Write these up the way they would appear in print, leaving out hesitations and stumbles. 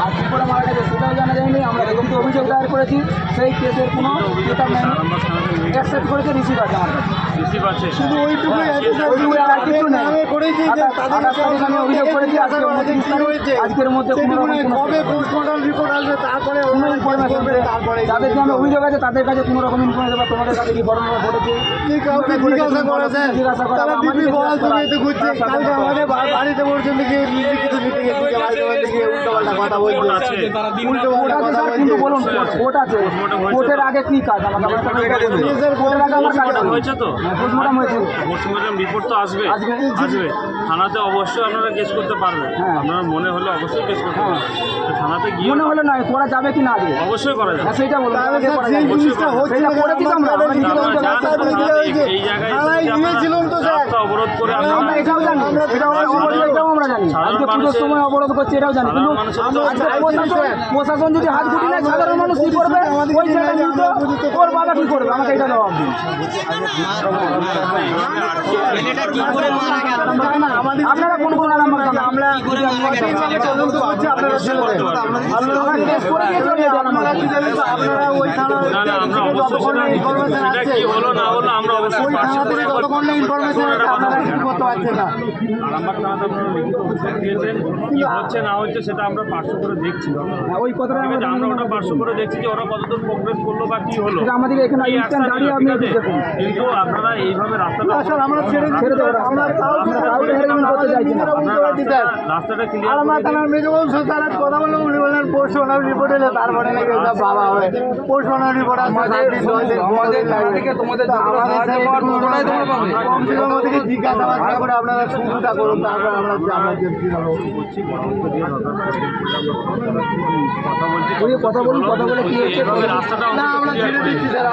আর কি করে মারা গেছে সেটাও জানা যায়নি। আমরা কিন্তু অভিযোগ দায়ের করেছি, সেই কেসের কোনো অ্যাকসেপ্ট করেছে রিসিভ আছে আমার কাছে, শুধু ওইটুকুই আর কিছু নেই। আমি অভিযোগ করেছি আজকের মধ্যে পোস্টমর্টম রিপোর্ট আসবে, তারপরে অন্য ইনফরমেশন তারপরে যাদেরকে আমি অভিযোগ আছে তাদের কাছে কোনো রকম ইনফরমেশন বা তোমাদের কাছে কি ঘটনা ঘটেছে জিজ্ঞাসা করেছেন, তারা দিদি বল তুমি একটু ঘুরছে কালকে আমাদের বাড়িতে পর্যন্ত গিয়ে কিছু মিটিংয়ে উল্টোপাল্টা কথা বলছে। কিন্তু বলুন কোর্ট আছে, কোর্টের আগে কি কাজ আমাদের কোর্টের আগে আমার কাজ হয়েছে তো পোস্টমর্টম হয়েছে, পোস্টমর্টম রিপোর্ট তো আসবে থানাতে অবশ্যই আপনারা কেস করতে পারবেন। আপনার মনে হলে অবশ্যই কেস করতে পারবেন, থানাতে গিয়ে মনে হলে নয় করা যাবে কি না আগে অবশ্যই করা যাবে। সেইটা বলুন এই জায়গায় অবরোধ করে এটাও জানি, এটাও আমরা জানি আজকে পুজোর সময় অবরোধ করছে এটাও জানি, কিন্তু প্রশাসন যদি হাত গুটি নেয় সাধারণ মানুষ কি করবে, ওই ছেলেটা কিন্তু ওর বাবা কি করবে আমাকে এটা জবাব দিন। আপনারা কোন কোন নাম্বার আমরা হচ্ছে না হচ্ছে সেটা আমরা পার্শ্ব করে দেখছি, ওই কথাটা আমরা ওটা পার্শ্ব করে দেখছি যে ওরা কতদূর প্রোগ্রেস করলো বা কি হলো আমাদের এখানে কিন্তু আপনারা এইভাবে রাস্তাটা আমরা ছেড়ে দেবো, রাস্তাটা ক্লিয়ার কথা বললাম উনি বললেন পোস্টমর্টম রিপোর্ট এলে তারপরে বাবা হবে পোস্টমর্টম রিপোর্ট তোমাদের জিজ্ঞাসাবাদ করে আপনারা শুরুটা করুন, তারপর আমরা কথা বলুন, কথা বলে কি হচ্ছে রাস্তাটা আমরা ছেড়ে দিচ্ছি স্যার,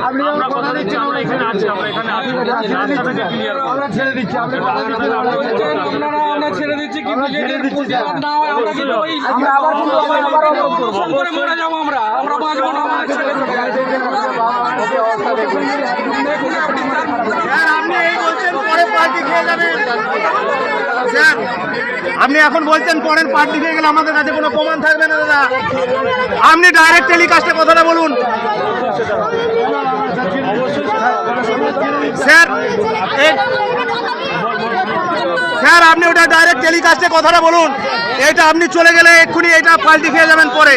আপনি আমরা কথা দিচ্ছি আমরা এখানে আছি, আমরা এখানে আছি, রাস্তাটাকে ক্লিয়ার আমরা ছেড়ে দিচ্ছি, আমরা ছেড়ে দিচ্ছি কিন্তু না হয় আমরা কিন্তু ওই আমরা আবার অবস্থান করে মরে যাবো, আমরা বাঁচবো না। আপনি এখন বলছেন পরের পার্টি খেয়ে গেলে আমাদের কাছে কোনো প্রমাণ থাকবে না দাদা, আপনি ডাইরেক্ট টেলিকাস্টে কথাটা বলুন স্যার। স্যার আপনি ওটা ডাইরেক্ট টেলিকাস্টে কথাটা বলুন, এটা আপনি চলে গেলে এক্ষুনি এটা পাল্টি খেয়ে যাবেন পরে।